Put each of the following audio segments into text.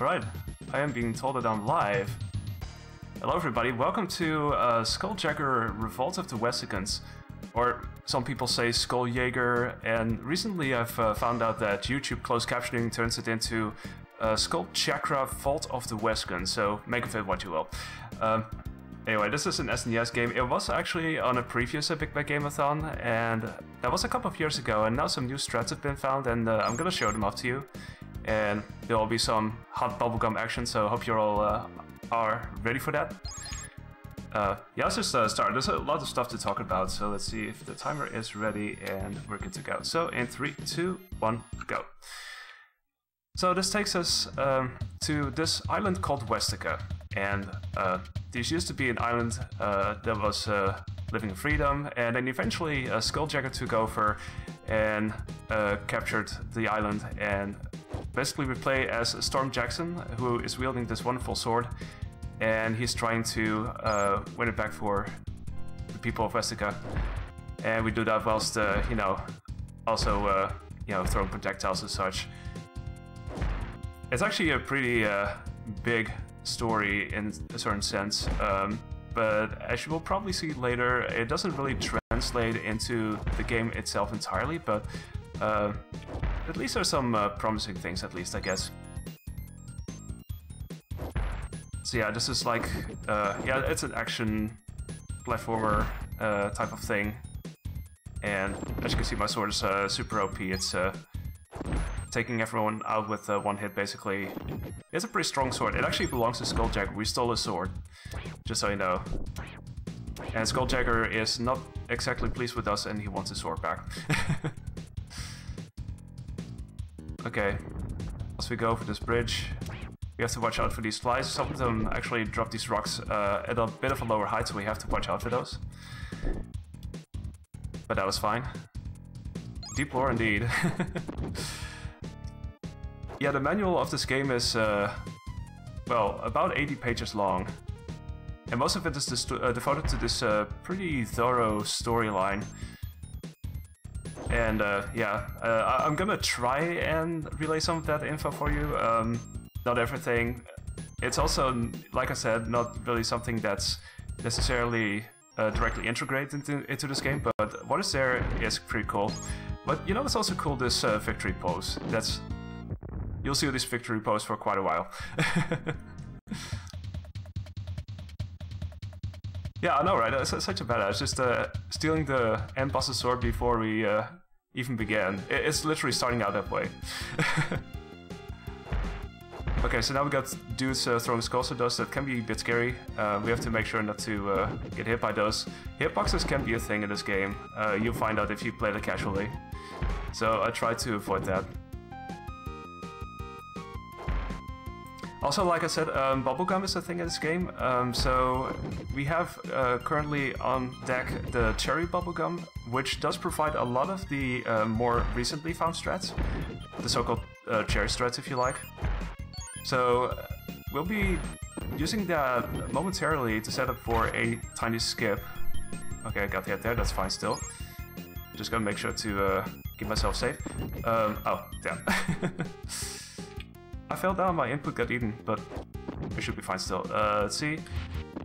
Alright, I am being told that I'm live. Hello everybody, welcome to Sküljagger Revolt of the Westicans. Or some people say Sküljagger, and recently I've found out that YouTube closed captioning turns it into Sküljagger Revolt of the Westicans, so make of it what you will. Anyway, this is an SNES game. It was actually on a previous Big Bang Game-a-thon, and that was a couple of years ago, and now some new strats have been found, and I'm gonna show them off to you. And there will be some hot bubblegum action, so I hope you all are ready for that. Yeah, let's just start. There's a lot of stuff to talk about, so let's see if the timer is ready, and we're good to go. So in 3, 2, 1, go. So this takes us to this island called Westica, and this used to be an island that was living in freedom, and then eventually Sküljagger took over and captured the island, and basically we play as Storm Jackson, who is wielding this wonderful sword, and he's trying to win it back for the people of Westica, and we do that whilst, you know, also, you know, throwing projectiles and such. It's actually a pretty big story in a certain sense, but as you will probably see later, it doesn't really translate into the game itself entirely, but at least there's some promising things, at least, I guess. So yeah, this is like, yeah, it's an action platformer type of thing, and as you can see, my sword is super OP. It's taking everyone out with one hit, basically. It's a pretty strong sword. It actually belongs to Sküljagger. We stole his sword, just so you know. And Sküljagger is not exactly pleased with us, and he wants his sword back. Okay, as we go over this bridge, we have to watch out for these flies. Some of them actually drop these rocks at a bit of a lower height, so we have to watch out for those. But that was fine. Deep lore indeed. Yeah, the manual of this game is, well, about 80 pages long. And most of it is devoted to this pretty thorough storyline. And yeah, I'm gonna try and relay some of that info for you. Not everything. It's also, like I said, not really something that's necessarily directly integrated into this game, but what is there is pretty cool. But you know, it's also cool, this victory pose. You'll see this victory pose for quite a while. Yeah, I know, right? It's such a badass. Just stealing the end boss's sword before we even began. It's literally starting out that way. Okay, so now we got dudes throwing skulls at us. That can be a bit scary. We have to make sure not to get hit by those. Hitboxes can be a thing in this game. You'll find out if you play it casually. So I try to avoid that. Also, like I said, bubblegum is a thing in this game. So we have currently on deck the cherry bubblegum, which does provide a lot of the more recently found strats, the so-called cherry strats, if you like. So we'll be using that momentarily to set up for a tiny skip. Okay, I got hit there, that's fine still. Just gonna make sure to keep myself safe. Oh, damn. I fell down, my input got eaten, but we should be fine still. Let's see.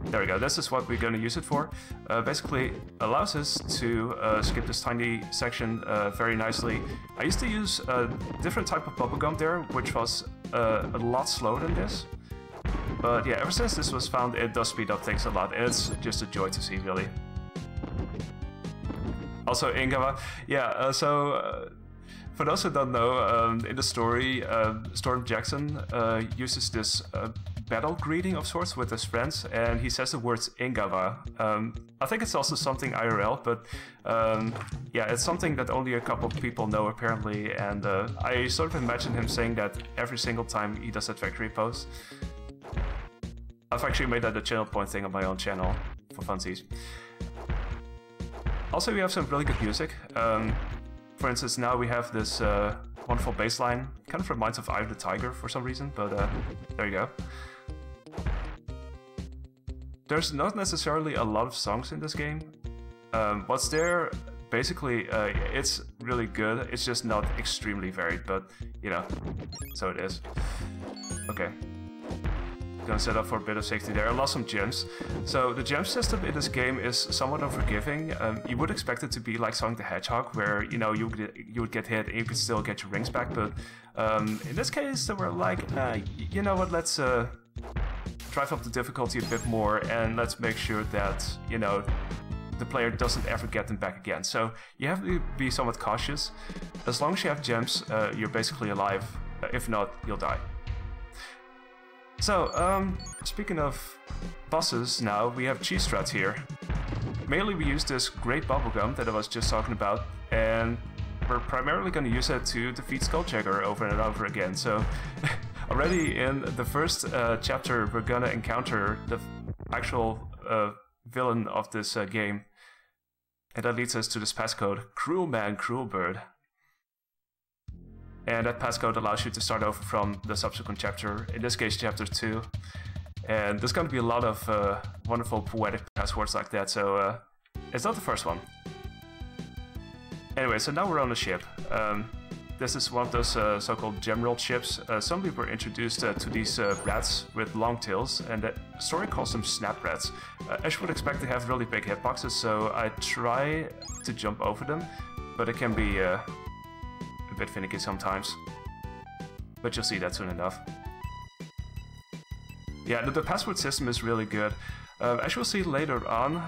There we go, this is what we're going to use it for. Basically allows us to skip this tiny section very nicely. I used to use a different type of bubblegum there, which was a lot slower than this. But yeah, ever since this was found, it does speed up things a lot. It's just a joy to see, really. Also, Ingava. Yeah, for those who don't know, in the story, Storm Jackson uses this battle greeting of sorts with his friends, and he says the words Ingava. I think it's also something IRL, but yeah, it's something that only a couple of people know apparently, and I sort of imagine him saying that every single time he does that victory pose. I've actually made that a channel point thing on my own channel, for funsies. Also, we have some really good music. For instance, now we have this wonderful bass line. Kind of reminds of Eye of the Tiger for some reason, but there you go. There's not necessarily a lot of songs in this game. What's there, basically, it's really good. It's just not extremely varied, but, you know, so it is. Okay. Gonna set up for a bit of safety there. I lost some gems. So the gem system in this game is somewhat unforgiving. You would expect it to be like Sonic the Hedgehog, where you know you would get hit and you could still get your rings back. But in this case, they were like, you know what? Let's drive up the difficulty a bit more, and let's make sure that you know the player doesn't ever get them back again. So you have to be somewhat cautious. As long as you have gems, you're basically alive. If not, you'll die. So, speaking of bosses now, we have cheese strats here. Mainly we use this great bubblegum that I was just talking about, and we're primarily going to use it to defeat Sküljagger over and over again. So, already in the first chapter, we're going to encounter the actual villain of this game. And that leads us to this passcode, Cruel Man, Cruel Bird. And that passcode allows you to start over from the subsequent chapter, in this case chapter 2. And there's going to be a lot of wonderful poetic passwords like that, so it's not the first one. Anyway, so now we're on a ship. This is one of those so-called gem-rolled ships. Some people were introduced to these rats with long tails, and the story calls them snap rats. As you would expect, they have really big hitboxes, so I try to jump over them, but it can be a bit finicky sometimes, but you'll see that soon enough. Yeah, the password system is really good. As you'll see later on,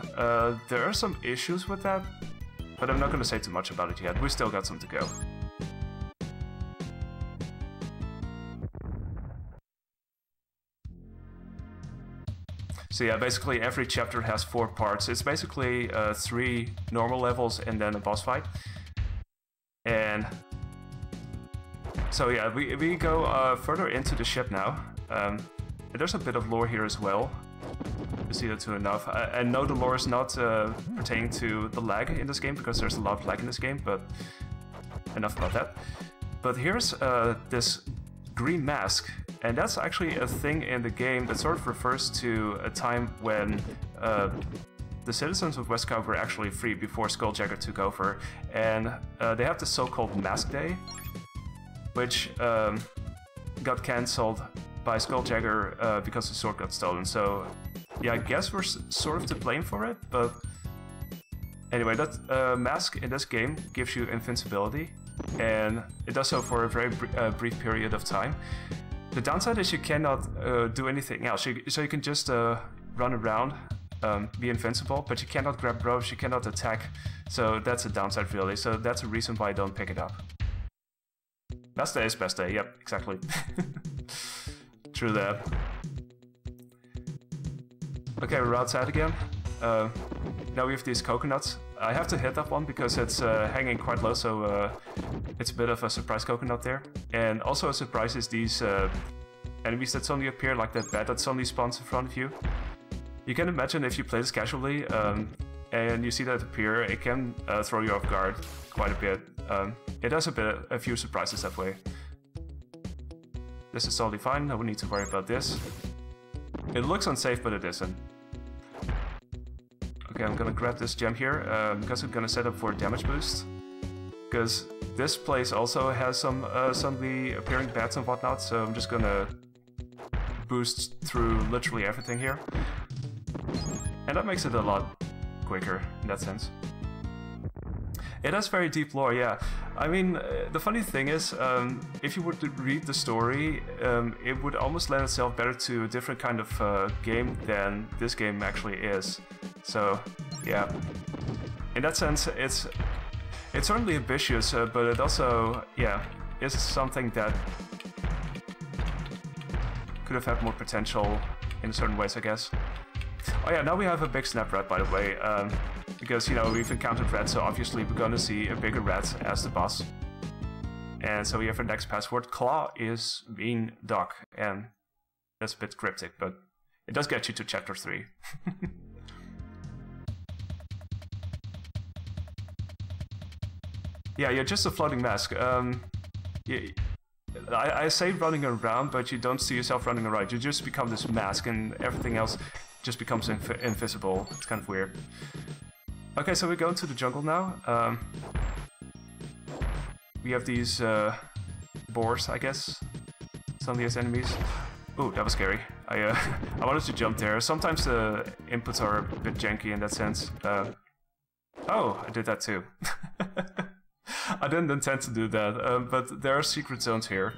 there are some issues with that, but I'm not going to say too much about it yet. We still got some to go. So yeah, basically every chapter has 4 parts. It's basically 3 normal levels and then a boss fight. And so yeah, we go further into the ship now. There's a bit of lore here as well. You see that soon enough. And no, the lore is not pertaining to the lag in this game, because there's a lot of lag in this game, but enough about that. But here's this green mask, and that's actually a thing in the game that sort of refers to a time when the citizens of Westicans were actually free before Sküljagger took over, and they have the so-called Mask Day, which got cancelled by Sküljagger because the sword got stolen. So yeah, I guess we're sort of to blame for it, but anyway, that mask in this game gives you invincibility, and it does so for a very brief period of time. The downside is you cannot do anything else, so you can just run around, be invincible, but you cannot grab ropes, you cannot attack, so that's a downside really, so that's a reason why I don't pick it up. Best day is best day, yep, exactly. True that. Okay, we're outside again. Now we have these coconuts. I have to hit that one because it's hanging quite low, so it's a bit of a surprise coconut there. And also a surprise is these enemies that suddenly appear, like that bat that suddenly spawns in front of you. You can imagine if you play this casually and you see that appear, it can throw you off guard quite a bit. It has a few surprises that way. This is totally fine, no need to worry about this. It looks unsafe, but it isn't. Okay, I'm gonna grab this gem here, because I'm gonna set up for a damage boost. Because this place also has some suddenly appearing bats and whatnot, so I'm just gonna boost through literally everything here. And that makes it a lot quicker in that sense. It has very deep lore, yeah. I mean, the funny thing is, if you were to read the story, it would almost lend itself better to a different kind of game than this game actually is. So, yeah. In that sense, it's certainly ambitious, but it also, yeah, is something that could have had more potential in certain ways, I guess. Oh yeah, now we have a big snap rat, by the way. Because, you know, we've encountered rats, so obviously we're gonna see a bigger rat as the boss. And so we have our next password. Claw is mean dog, and that's a bit cryptic, but it does get you to chapter 3. Yeah, you're just a floating mask. I say running around, but you don't see yourself running around. You just become this mask, and everything else just becomes invisible. It's kind of weird. Okay, so we go into the jungle now. We have these boars, I guess. Suddenly as enemies. Ooh, that was scary. I wanted to jump there. Sometimes the inputs are a bit janky in that sense. Oh, I did that too. I didn't intend to do that, but there are secret zones here.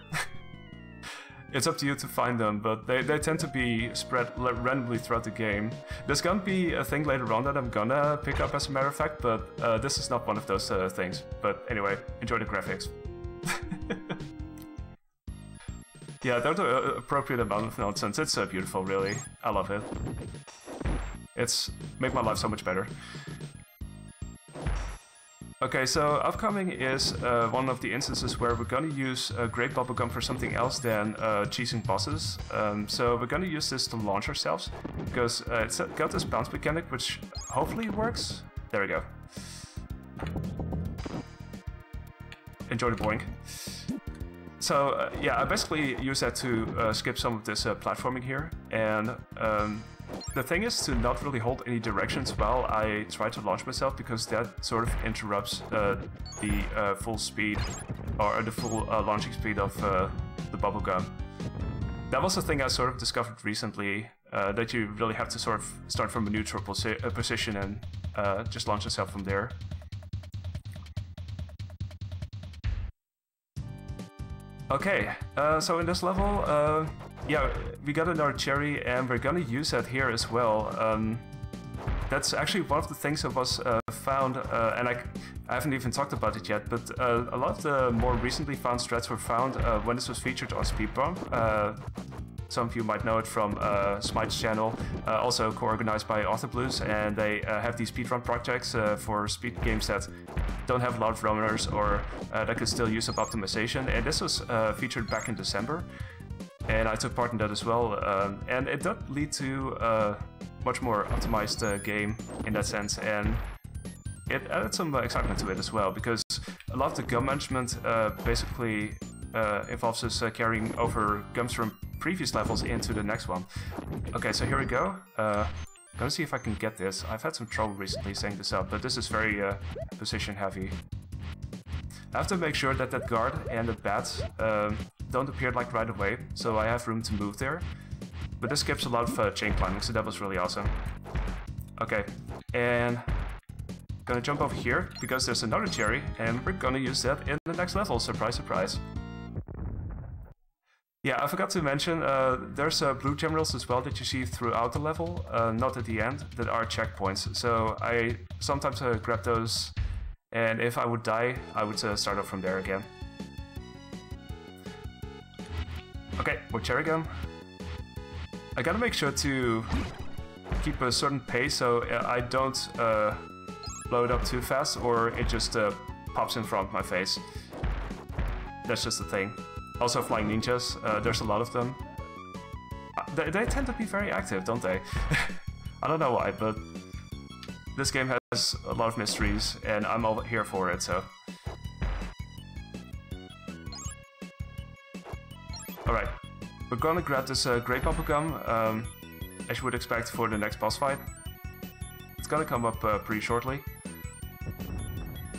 It's up to you to find them, but they tend to be spread randomly throughout the game. There's gonna be a thing later on that I'm gonna pick up as a matter of fact, but this is not one of those things. But anyway, enjoy the graphics. Yeah, they're the appropriate amount of nonsense. It's beautiful, really. I love it. It's made my life so much better. Okay, so upcoming is one of the instances where we're gonna use grape bubblegum for something else than cheesing bosses. So we're gonna use this to launch ourselves, because it's got this bounce mechanic, which hopefully works. There we go. Enjoy the boing. So yeah, I basically use that to skip some of this platforming here, and the thing is to not really hold any directions while I try to launch myself, because that sort of interrupts the full speed, or the full launching speed of the bubblegum. That was the thing I sort of discovered recently, that you really have to sort of start from a neutral position and just launch yourself from there. Okay, so in this level, yeah, we got another cherry, and we're gonna use that here as well. That's actually one of the things that was found, and I haven't even talked about it yet, but a lot of the more recently found strats were found when this was featured on Speedrun. Some of you might know it from Smite's channel, also co-organized by AuthorBlues, and they have these speedrun projects for speed games that don't have a lot of runners, or that could still use up optimization. And this was featured back in December, and I took part in that as well. And it did lead to a much more optimized game in that sense, and it added some excitement to it as well, because a lot of the gum management basically involves us carrying over gums from previous levels into the next one. Okay, so here we go. Gonna see if I can get this. I've had some trouble recently setting this up, but this is very position heavy. I have to make sure that that guard and the bats don't appear like right away, so I have room to move there. But this skips a lot of chain climbing, so that was really awesome. Okay, and gonna jump over here because there's another cherry, and we're gonna use that in the next level. Surprise, surprise. Yeah, I forgot to mention, there's blue generals as well that you see throughout the level, not at the end, that are checkpoints. So I sometimes grab those, and if I would die, I would start off from there again. Okay, more cherry gum. I gotta make sure to keep a certain pace so I don't blow it up too fast, or it just pops in front of my face. That's just the thing. Also flying ninjas, there's a lot of them. They tend to be very active, don't they? I don't know why, but this game has a lot of mysteries, and I'm all here for it, so... Alright, we're gonna grab this grape bubblegum, as you would expect for the next boss fight. It's gonna come up pretty shortly.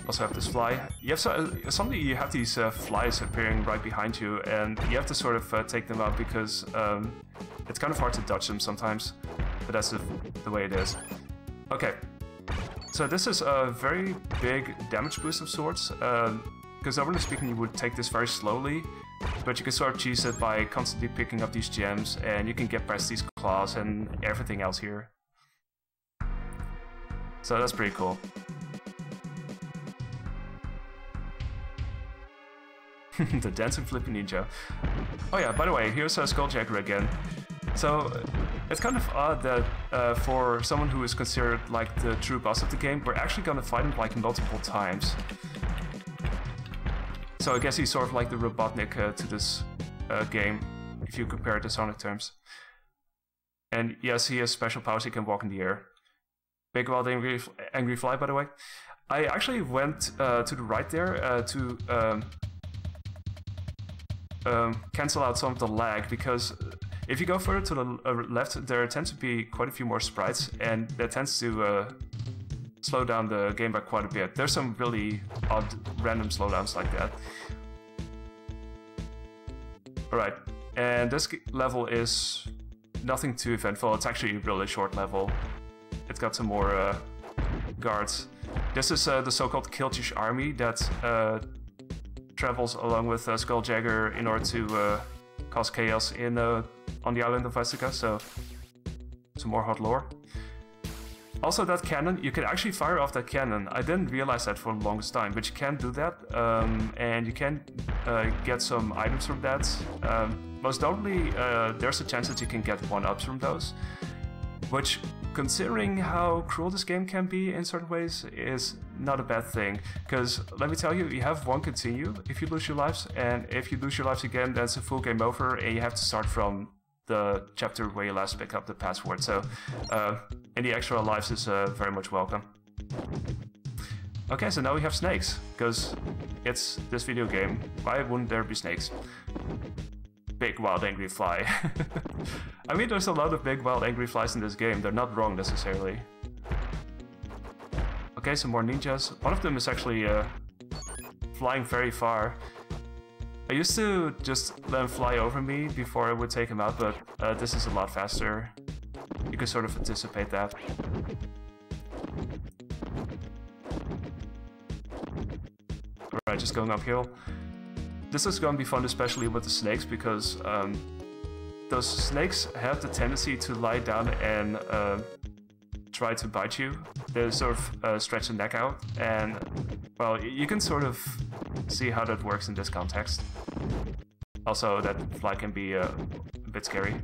Also have this fly. You have suddenly you have these flies appearing right behind you, and you have to sort of take them out because it's kind of hard to dodge them sometimes, but that's the way it is. Okay, so this is a very big damage boost of sorts, because normally speaking you would take this very slowly, but you can sort of cheese it by constantly picking up these gems, and you can get past these claws and everything else here. So that's pretty cool. The dancing flipping ninja. Oh yeah, by the way, here's Sküljagger again. So it's kind of odd that for someone who is considered like the true boss of the game, we're actually gonna fight him like multiple times. So I guess he's sort of like the Robotnik to this game, if you compare it to Sonic terms. And yes, he has special powers, he can walk in the air. Big wild angry fly, by the way. I actually went to the right there to cancel out some of the lag, because if you go further to the left, there tends to be quite a few more sprites, and that tends to slow down the game by quite a bit. There's some really odd random slowdowns like that. Alright, And this level is nothing too eventful. It's actually a really short level. It's got some more guards. This is the so-called Sküljagger army that travels along with Sküljagger in order to cause chaos on the island of Westicans, so some more hot lore. Also, that cannon, you can actually fire off that cannon. I didn't realize that for the longest time, but you can do that, and you can get some items from that. Most notably, there's a chance that you can get 1-ups from those, which, considering how cruel this game can be in certain ways, is not a bad thing. Because, let me tell you, you have one continue if you lose your lives, and if you lose your lives again, that's a full game over, and you have to start from the chapter where you last pick up the password. So, any extra lives is very much welcome. Okay, so now we have snakes, because it's this video game. Why wouldn't there be snakes? Big, wild, angry fly. I mean, there's a lot of big, wild, angry flies in this game. They're not wrong, necessarily. Okay, some more ninjas. One of them is actually flying very far. I used to just let him fly over me before I would take him out, but this is a lot faster. You can sort of anticipate that. Alright, just going uphill. This is going to be fun, especially with the snakes, because those snakes have the tendency to lie down and try to bite you. They sort of stretch the neck out, and, well, you can sort of see how that works in this context. Also, that fly can be a bit scary.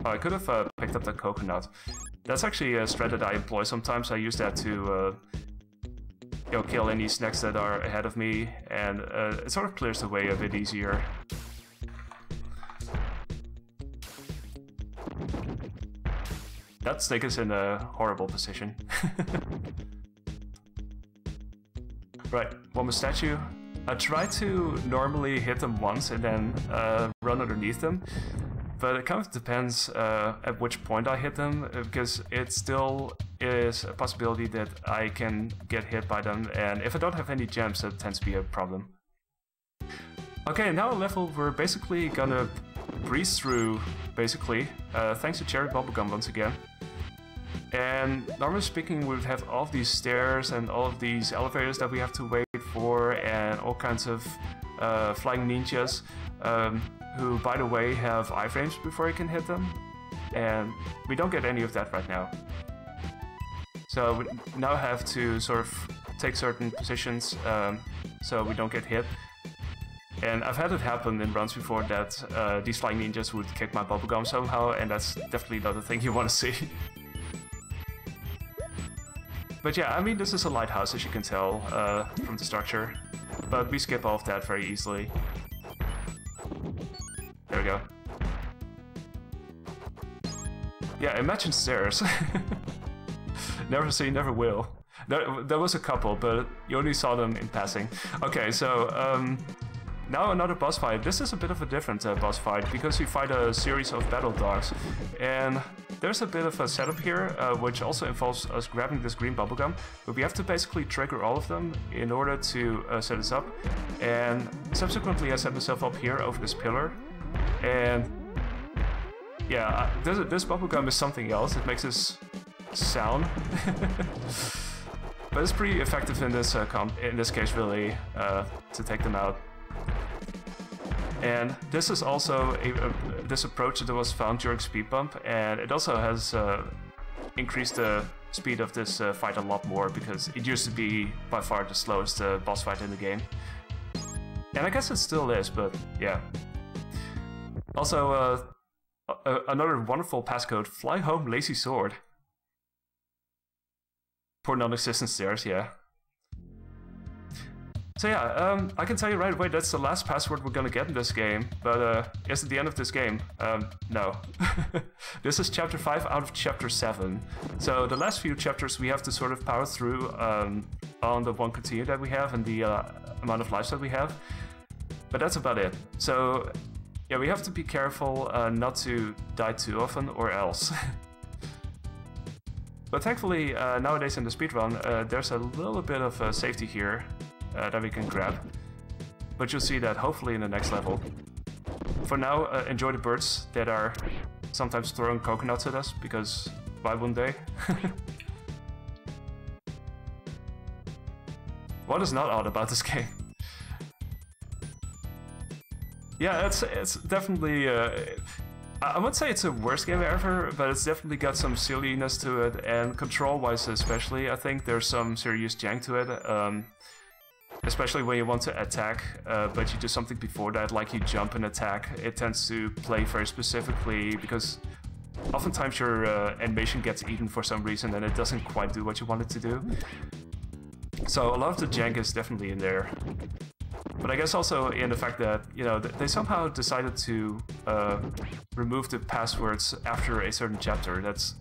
Oh, I could have picked up the coconut. That's actually a strat that I employ sometimes. I use that to kill any snakes that are ahead of me, and it sort of clears the way a bit easier. That snake is in a horrible position. Right, one more statue. I try to normally hit them once and then run underneath them, but it kind of depends at which point I hit them, because it still is a possibility that I can get hit by them, and if I don't have any gems, that tends to be a problem. Okay, now a level we're basically gonna breeze through, basically, thanks to Cherry Bubblegum once again. And normally speaking, we would have all of these stairs and all of these elevators that we have to wait for, and all kinds of flying ninjas, who, by the way, have iframes before you can hit them. And we don't get any of that right now. So we now have to sort of take certain positions so we don't get hit. And I've had it happen in runs before that these flying ninjas would kick my bubblegum somehow, and that's definitely not a thing you want to see. But yeah, I mean, this is a lighthouse, as you can tell from the structure, but we skip all of that very easily. There we go. Yeah, imagine stairs. Never say never will. There was a couple, but you only saw them in passing. Okay, so now another boss fight. This is a bit of a different boss fight, because we fight a series of battle dogs. And there's a bit of a setup here, which also involves us grabbing this green bubblegum, but we have to basically trigger all of them in order to set us up. And subsequently I set myself up here over this pillar, and yeah, this bubblegum is something else. It makes this sound. But it's pretty effective in this case, really, to take them out. And this is also this approach that was found during Speed Bump, and it also has increased the speed of this fight a lot more, because it used to be by far the slowest boss fight in the game. And I guess it still is, but yeah. Also, another wonderful passcode, fly home lazy sword. Poor non-existent stairs, yeah. So yeah, I can tell you right away, that's the last password we're gonna get in this game, but is it the end of this game? No. This is chapter 5 out of chapter 7. So the last few chapters we have to sort of power through on the one continue that we have and the amount of lives that we have. But that's about it. So yeah, we have to be careful not to die too often, or else. But thankfully, nowadays in the speedrun, there's a little bit of safety here. that we can grab. But you'll see that hopefully in the next level. For now, enjoy the birds that are sometimes throwing coconuts at us, because why wouldn't they? What is not odd about this game? Yeah, it's definitely... I wouldn't say it's the worst game ever, but it's definitely got some silliness to it, and control-wise especially, I think there's some serious jank to it. Especially when you want to attack, but you do something before that, like you jump and attack. It tends to play very specifically, because oftentimes your animation gets eaten for some reason and it doesn't quite do what you want it to do. So a lot of the jank is definitely in there. But I guess also in the fact that, you know, they somehow decided to remove the passwords after a certain chapter. That's...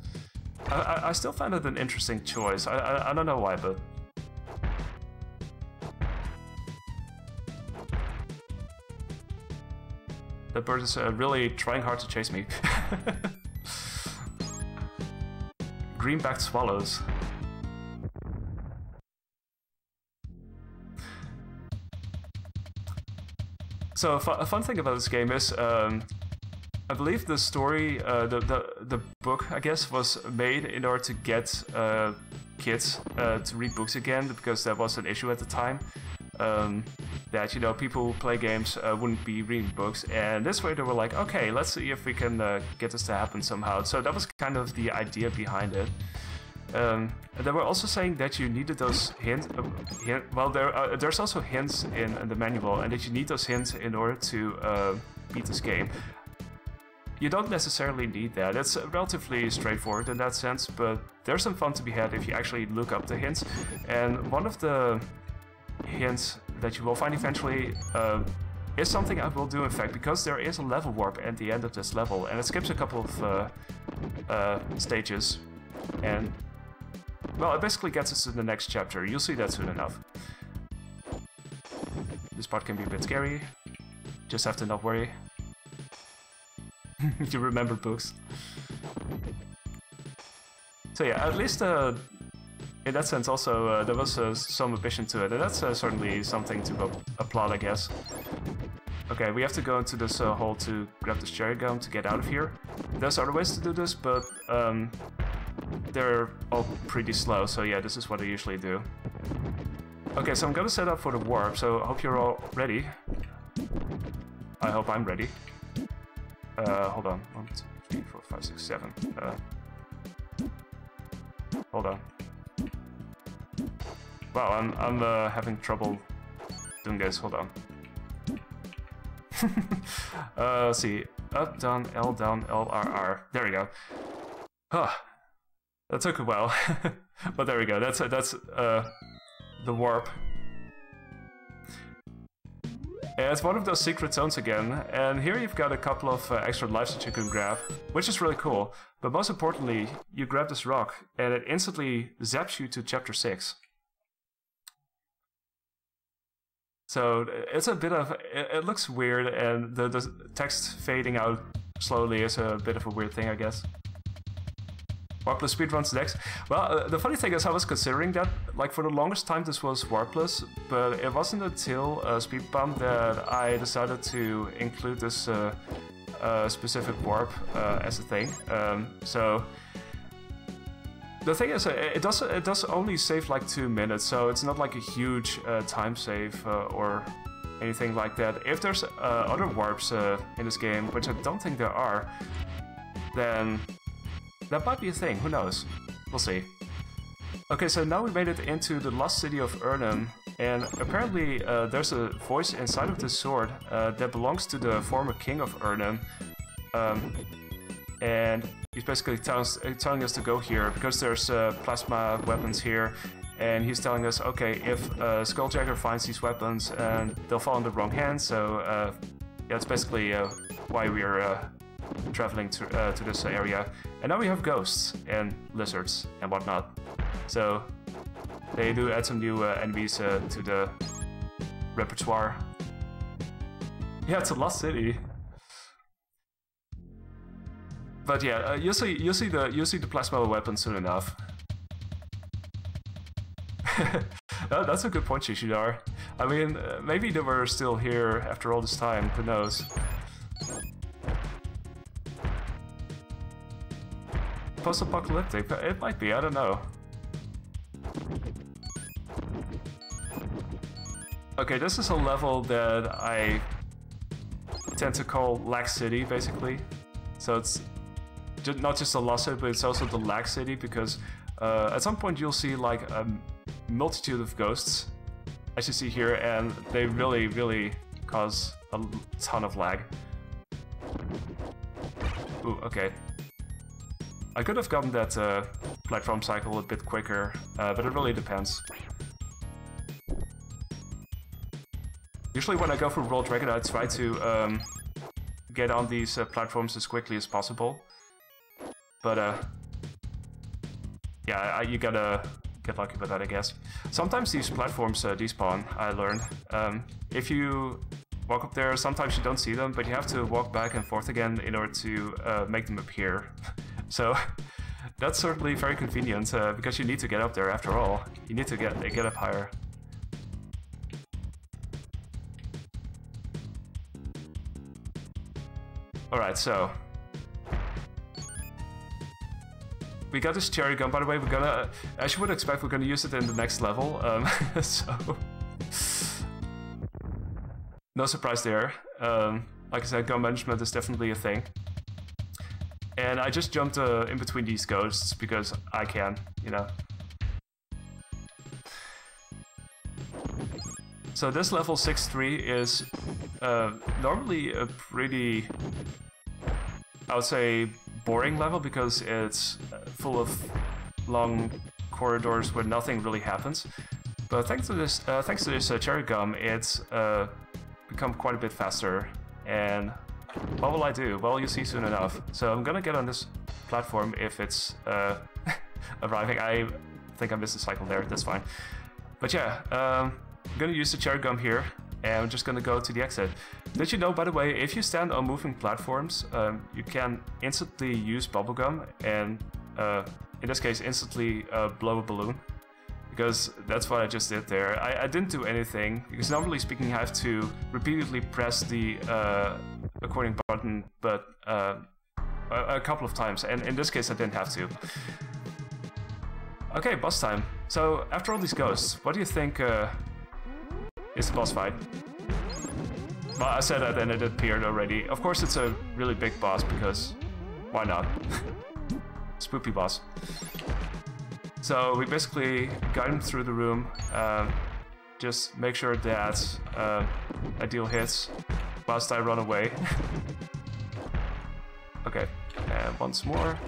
I still find it an interesting choice. I don't know why, but... The bird is really trying hard to chase me. Green-backed swallows. So a fun thing about this game is, I believe the story, the book, I guess, was made in order to get kids to read books again, because that was an issue at the time. That, you know, people who play games wouldn't be reading books, and this way they were like, okay, let's see if we can get this to happen somehow. So that was kind of the idea behind it. They were also saying that you needed those hints. Well, there's also hints in the manual, and that you need those hints in order to beat this game. You don't necessarily need that. It's relatively straightforward in that sense, but there's some fun to be had if you actually look up the hints. And one of the hints that you will find eventually is something I will do, in fact, because there is a level warp at the end of this level, and it skips a couple of stages, and well, it basically gets us to the next chapter. You'll see that soon enough. This part can be a bit scary, just have to not worry. You remember books. So yeah, at least in that sense also there was some ambition to it, and that's certainly something to applaud, I guess. Okay, we have to go into this hole to grab this cherry gum to get out of here. There's other ways to do this, but they're all pretty slow, so yeah, this is what I usually do. Okay, so I'm gonna set up for the warp, so I hope you're all ready. I hope I'm ready. Hold on. 1, 2, 3, 4, 5, 6, 7. Hold on. Wow, I'm having trouble doing this. Hold on. Let's see. Up, down, L, R, R. There we go. Huh. That took a while, but there we go. That's the warp. Yeah, it's one of those secret zones again, and here you've got a couple of extra lives that you can grab, which is really cool. But most importantly, you grab this rock, and it instantly zaps you to chapter 6. So it's a bit of... It looks weird, and the text fading out slowly is a bit of a weird thing, I guess. Warpless speedruns next. Well, the funny thing is I was considering that, like, for the longest time this was warpless, but it wasn't until Speed Bump that I decided to include this specific warp as a thing. So the thing is, it does only save like 2 minutes, so it's not like a huge time save or anything like that. If there's other warps in this game, which I don't think there are, then that might be a thing, who knows? We'll see. Okay, so now we made it into the lost city of Urnham, and apparently there's a voice inside of this sword that belongs to the former king of Urnham. And he's basically telling us to go here, because there's plasma weapons here, and he's telling us, okay, if Sküljagger finds these weapons, and they'll fall in the wrong hands, so yeah, that's basically why we're traveling to this area. And now we have ghosts and lizards and whatnot. So they do add some new enemies to the repertoire. Yeah, it's a lost city. But yeah, you'll see the plasma weapon soon enough. That's a good point, Shishidar. I mean, maybe they were still here after all this time, who knows? Post-apocalyptic, it might be, I don't know. Okay, this is a level that I tend to call Lag City, basically. So it's not just the Lost City, but it's also the Lag City, because at some point you'll see like a multitude of ghosts, as you see here, and they really, really cause a ton of lag. Ooh, okay. I could have gotten that platform cycle a bit quicker, but it really depends. Usually when I go for World Record, I try to get on these platforms as quickly as possible. But yeah, you gotta get lucky with that, I guess. Sometimes these platforms despawn, I learned. If you walk up there, sometimes you don't see them, but you have to walk back and forth again in order to make them appear. So that's certainly very convenient, because you need to get up there after all. You need to get up higher. Alright, so we got this cherry gun, by the way. We're gonna, as you would expect, we're gonna use it in the next level. So no surprise there. Like I said, gun management is definitely a thing. And I just jumped in between these ghosts because I can, you know. So this level 6-3 is normally a pretty, I would say, boring level because it's full of long corridors where nothing really happens. But thanks to this cherry gum, it's become quite a bit faster. And what will I do? Well, you'll see soon enough. So I'm gonna get on this platform if it's arriving. I think I missed a cycle there, that's fine. But yeah, I'm gonna use the cherry gum here, and I'm just gonna go to the exit. Did you know, by the way, if you stand on moving platforms, you can instantly use bubblegum, and in this case, instantly blow a balloon. Because that's what I just did there. I didn't do anything, because normally speaking I have to repeatedly press the recording button, but a couple of times, and in this case I didn't have to. Okay, boss time. So after all these ghosts, what do you think is the boss fight? Well, I said that and it appeared already. Of course it's a really big boss, because why not? Spoopy boss. So we basically guide him through the room, just make sure that I deal hits whilst I run away. Okay, and once more.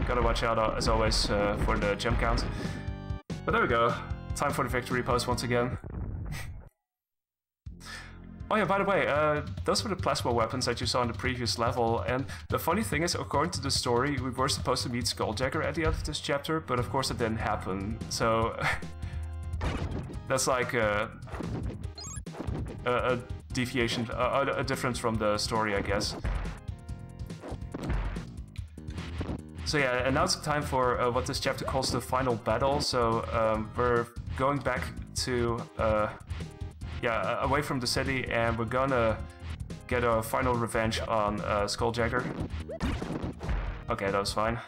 Gotta watch out, as always, for the gem count. But there we go, time for the victory pose once again. Oh yeah, by the way, those were the plasma weapons that you saw in the previous level, and the funny thing is, according to the story, we were supposed to meet Sküljagger at the end of this chapter, but of course it didn't happen, so that's like a deviation, a difference from the story, I guess. So yeah, and now it's time for what this chapter calls the final battle, so we're going back to yeah, away from the city, and we're gonna get a final revenge on Sküljagger. Okay, that was fine.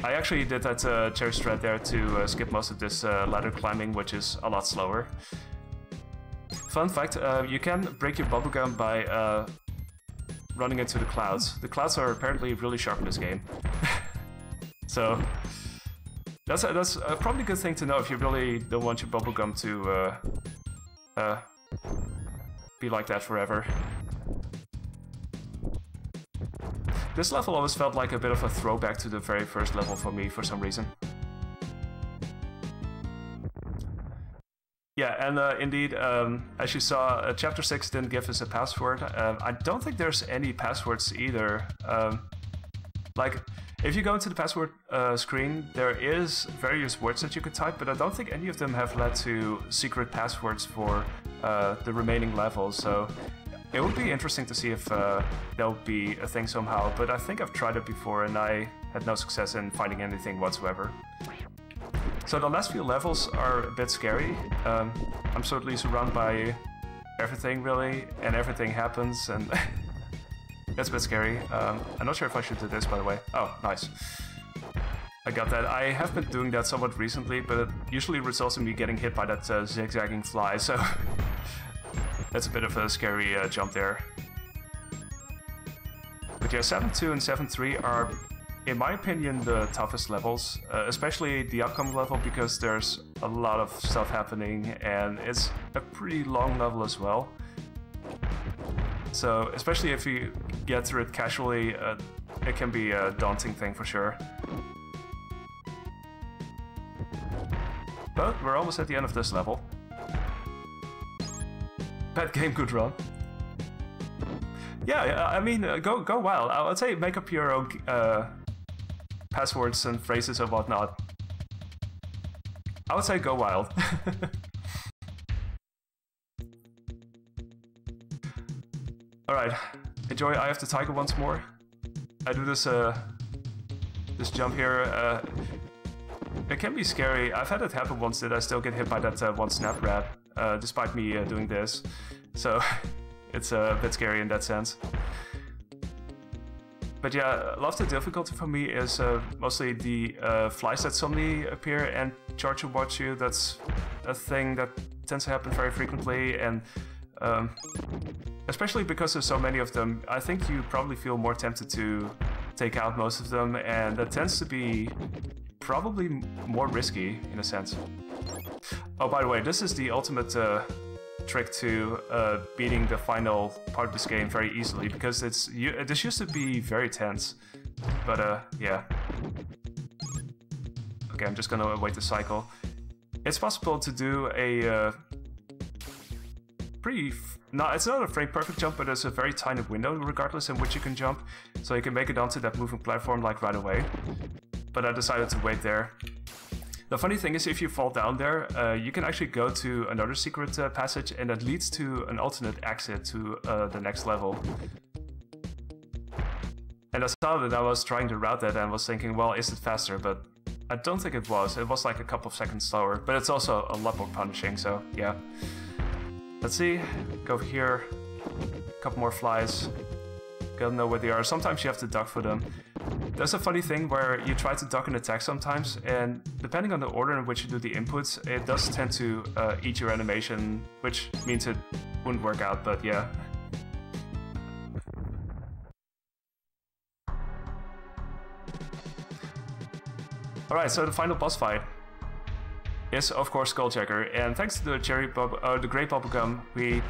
I actually did that cherry strat there to skip most of this ladder climbing, which is a lot slower. Fun fact, you can break your bubblegum by running into the clouds. The clouds are apparently really sharp in this game. So that's probably a good thing to know if you really don't want your bubblegum to be like that forever. This level always felt like a bit of a throwback to the very first level for me for some reason. Yeah, and indeed, as you saw, Chapter 6 didn't give us a password. I don't think there's any passwords either. Like, if you go into the password screen, there is various words that you could type, but I don't think any of them have led to secret passwords for the remaining levels, so it would be interesting to see if there'll be a thing somehow, but I think I've tried it before and I had no success in finding anything whatsoever. So the last few levels are a bit scary. I'm certainly surrounded by everything, really, and everything happens, and it's a bit scary. I'm not sure if I should do this, by the way. Oh, nice. I got that. I have been doing that somewhat recently, but it usually results in me getting hit by that zigzagging fly, so that's a bit of a scary jump there. But yeah, 7-2 and 7-3 are, in my opinion, the toughest levels, especially the upcoming level, because there's a lot of stuff happening, and it's a pretty long level as well. So, especially if you get through it casually, it can be a daunting thing for sure. But we're almost at the end of this level. Bad game, good run. Yeah, I mean, go wild. I would say make up your own passwords and phrases and whatnot. I would say go wild. Alright, enjoy Eye of the Tiger once more. I do this this jump here. It can be scary. I've had it happen once that I still get hit by that one snap rat, despite me doing this. So it's a bit scary in that sense. But yeah, a lot of the difficulty for me is mostly the flies that suddenly appear and charge towards you. That's a thing that tends to happen very frequently, and especially because there's so many of them, I think you probably feel more tempted to take out most of them, and that tends to be probably more risky in a sense. Oh, by the way, this is the ultimate trick to beating the final part of this game very easily, because this used to be very tense, but yeah. Okay, I'm just gonna wait the cycle. It's possible to do a it's not a frame perfect jump, but there's a very tiny window regardless in which you can jump, so you can make it onto that moving platform like right away. But I decided to wait there. The funny thing is, if you fall down there, you can actually go to another secret passage, and that leads to an alternate exit to the next level. And I saw that I was trying to route that and was thinking, well, is it faster? But I don't think it was. It was like a couple of seconds slower, but it's also a lot more punishing, so yeah. Let's see, go over here, a couple more flies. Gotta know where they are. Sometimes you have to duck for them. There's a funny thing where you try to duck and attack sometimes, and depending on the order in which you do the inputs, it does tend to eat your animation, which means it wouldn't work out, but yeah. Alright, so the final boss fight is of course Sküljagger, and thanks to the great bubblegum, we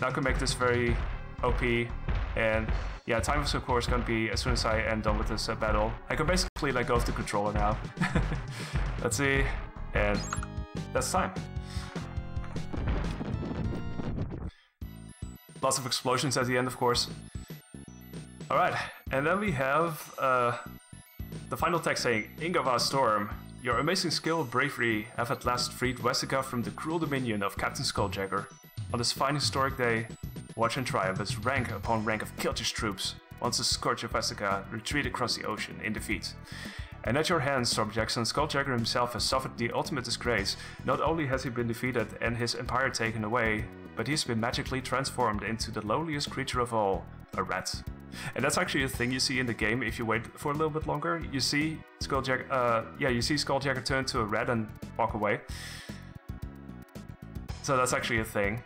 now can make this very OP. And yeah, time is of course going to be as soon as I am done with this battle. I can basically let go of the controller now. Let's see, and that's time. Lots of explosions at the end, of course. Alright, and then we have the final text saying, Janglestorm, your amazing skill and bravery have at last freed Westicans from the cruel dominion of Captain Sküljagger. On this fine historic day, watch and triumph as rank upon rank of Killjoy's troops, once the scourge of Westicans retreat across the ocean in defeat. And at your hands, Storm Jackson, Sküljagger himself has suffered the ultimate disgrace. Not only has he been defeated and his empire taken away, but he's been magically transformed into the lowliest creature of all, a rat. And that's actually a thing you see in the game if you wait for a little bit longer. You see Sküljagger turn to a rat and walk away. So that's actually a thing.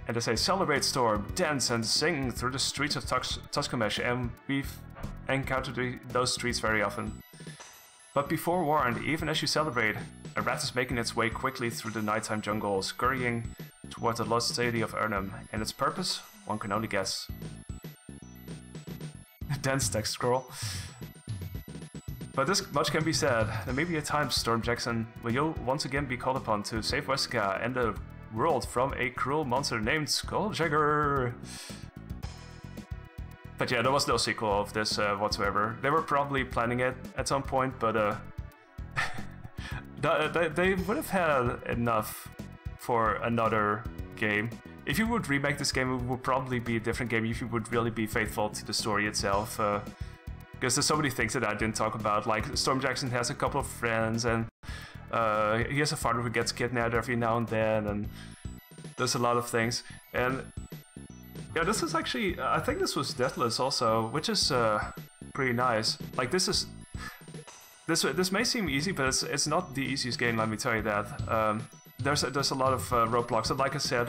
And they say, celebrate Storm, dance and sing through the streets of Tuskamesh, and we've encountered those streets very often. But be forewarned, even as you celebrate, a rat is making its way quickly through the nighttime jungle, scurrying towards the lost city of Urnham, and its purpose, one can only guess. Dense text scroll. But this much can be said, there may be a time, Storm Jackson, when you'll once again be called upon to save Westicans and the world from a cruel monster named Sküljagger. But yeah, there was no sequel of this whatsoever. They were probably planning it at some point, but they would have had enough for another game. If you would remake this game, it would probably be a different game if you would really be faithful to the story itself. because there's so many things that I didn't talk about. Like Storm Jackson has a couple of friends, and he has a father who gets kidnapped every now and then, and there's a lot of things. And yeah, this is actually, I think this was Deathless also, which is pretty nice. Like this may seem easy, but it's not the easiest game, let me tell you that. There's a lot of roadblocks, and like I said,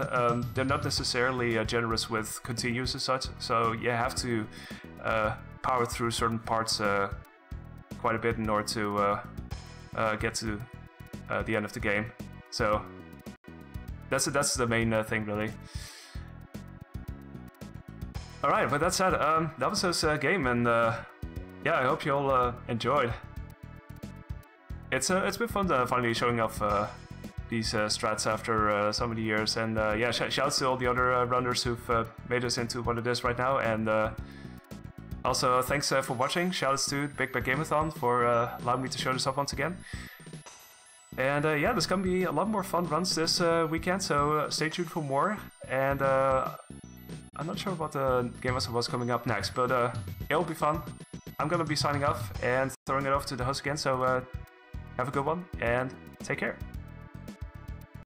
they're not necessarily generous with continues and such, so you have to power through certain parts quite a bit in order to get to the end of the game. So that's the main thing, really. All right, with that said, that was this game, and yeah, I hope you all enjoyed. It's been fun finally showing off these strats after so many years, and yeah, shouts to all the other runners who've made us into what it is right now, and also thanks for watching. Shoutouts to Big Bad Game-a-thon for allowing me to show this off once again. And yeah, there's gonna be a lot more fun runs this weekend, so stay tuned for more. And I'm not sure what the Game-a-thon was coming up next, but it'll be fun. I'm gonna be signing off and throwing it off to the host again, so have a good one and take care.